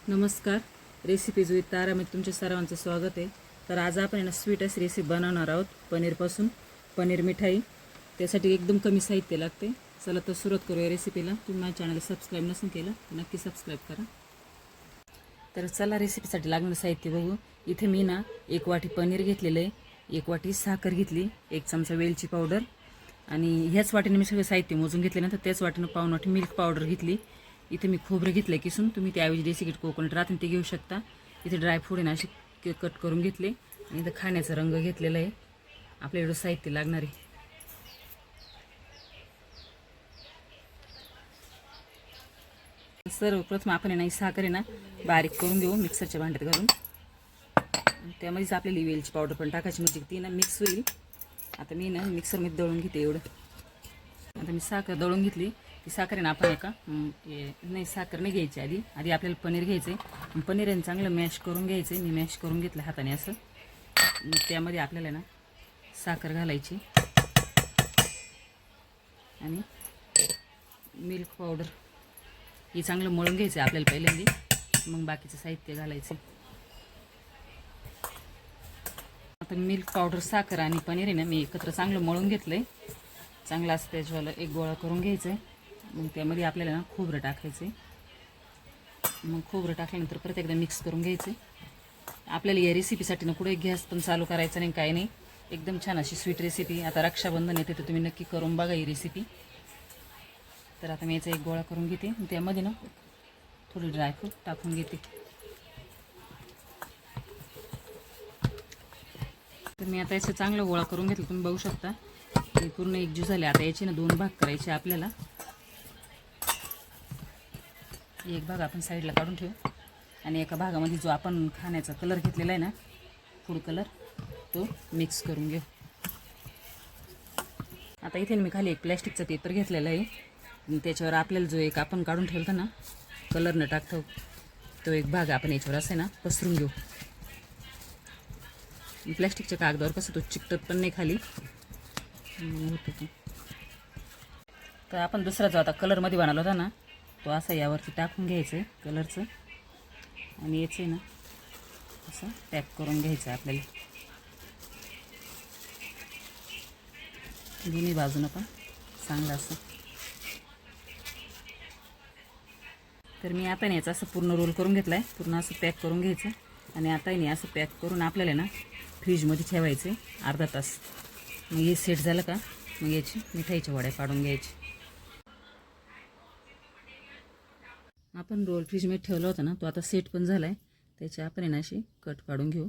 नमस्कार. Recipes with तारामध्ये तुमच्या सर्वांचं स्वागत आहे. तर आज आपण स्वीट अशी रेसिपी बनवणार आहोत पनीरपासून. पनीर मिठाई. त्यासाठी एकदम कमी साहित्य लागते. चला तर सुरुवात करूया रेसिपीला. तुम्ही माझ्या चॅनलला सबस्क्राईब नसेल केलं तर नक्की सबस्क्राईब करा. तर चला रेसिपीसाठी लागणारं साहित्य बघू. इथे मी 1 वाटी पनीर घेतलेलं आहे, 1 वाटी साखर घेतली, 1 चमचा वेलची पावडर आणि ह्याच वाटीने मी सगळं साहित्य मोजून घेतल्यानंतर त्याच वाटीनं पाऊण वाटी मिल्क पावडर घेतली. इथे मी खोबरं घेतलं किसून, तुम्ही त्याऐवजी डेसिकेट कोकोनट राहते ते घेऊ शकता. इथे ड्रायफ्रूट आहे असे कट करून घेतले आणि इथं खाण्याचा रंग घेतलेला आहे. आपल्या एवढं साहित्य लागणार आहे. सर्वप्रथम आपण साखर बारीक करून घेऊ मिक्सरच्या भांड्यात घालून. त्यामध्येच आपल्याला वेलची पावडर पण टाकायची, म्हणजे ती मिक्स होईल. आता मी मिक्सरमध्ये दळून घेते एवढं. आता मी साखर दळून घेतली. ती साखर आपण साखर नाही घ्यायची आधी आपल्याला पनीर घ्यायचं आहे. पनीर चांगलं मॅश करून घ्यायचं आहे. मी मॅश करून घेतलं हाताने असं. मग त्यामध्ये आपल्याला साखर घालायची आणि मिल्क पावडर हे चांगलं मळून घ्यायचं आहे आपल्याला पहिल्यांदा, मग बाकीचं साहित्य घालायचं. आता मिल्क पावडर, साखर आणि पनीर मी एकत्र चांगलं मळून घेतलं आहे. चांगलं असं त्याच्यावाला एक गोळा करून घ्यायचं आहे. मग त्यामध्ये आपल्याला खोबरं टाकायचं आहे. मग खोबरं टाकल्यानंतर परत एकदा मिक्स करून घ्यायचं आहे. आपल्याला या रेसिपीसाठी कुठे गॅस पण चालू करायचं नाही, काही नाही. एकदम छान अशी स्वीट रेसिपी. आता रक्षाबंधन येते तर तुम्ही नक्की करून बघा ही रेसिपी. तर आता मी याचा एक गोळा करून घेते. त्यामध्ये थोडी ड्रायफ्रूट टाकून घेते. तर मी आता याचं चांगलं गोळा करून घेतलं, तुम्ही बघू शकता. हे पूर्ण एकजीव झाले. आता याचे 2 भाग करायचे आपल्याला. एक भाग आपण साईडला काढून ठेवू आणि एका भागामध्ये जो आपण खाण्याचा कलर घेतलेला आहे फूड कलर, तो मिक्स करून घेऊ. आता इथे मी खाली एक प्लॅस्टिकचा पेपर घेतलेला आहे. त्याच्यावर आपल्याला जो एक आपण काढून ठेवतो कलर न टाकतो, तो एक भाग आपण याच्यावर असं पसरून घेऊ. प्लॅस्टिकच्या कागदावर कसं तो चिकटत पण नाही खाली. तर आपण दुसरा जो आता कलरमध्ये बनवला होता तो असा यावरती टाकून घ्यायचं आहे कलरचं आणि याचं असं पॅक करून घ्यायचं आपल्याला. दोन्ही बाजूनं पण चांगलं असं. तर मी आता याचं असं पूर्ण रोल करून घेतला आहे. पूर्ण असं पॅक करून घ्यायचं आणि आता असं पॅक करून आपल्याला फ्रीजमध्ये ठेवायचं आहे अर्धा तास. मग हे सेट झालं का मग याची मिठाईच्या वड्या काढून घ्यायची. आपण रोल फ्रीजमध्ये ठेवला होता तो आता सेट पण झाला आहे. त्याची आपण अशी कट काढून घेऊ.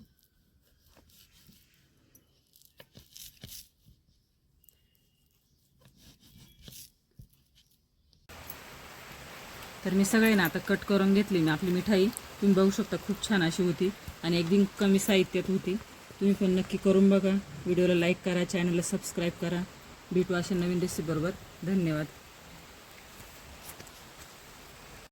तर मी सगळे आता कट करून घेतली मी आपली मिठाई. तुम्ही बघू शकता खूप छान अशी होती आणि एकदम कमी साहित्यात होती. तुम्ही पण नक्की करून बघा. व्हिडिओला लाईक करा, चॅनलला सबस्क्राईब करा. भेटू अशा नवीन रेसिपी बरोबर. धन्यवाद.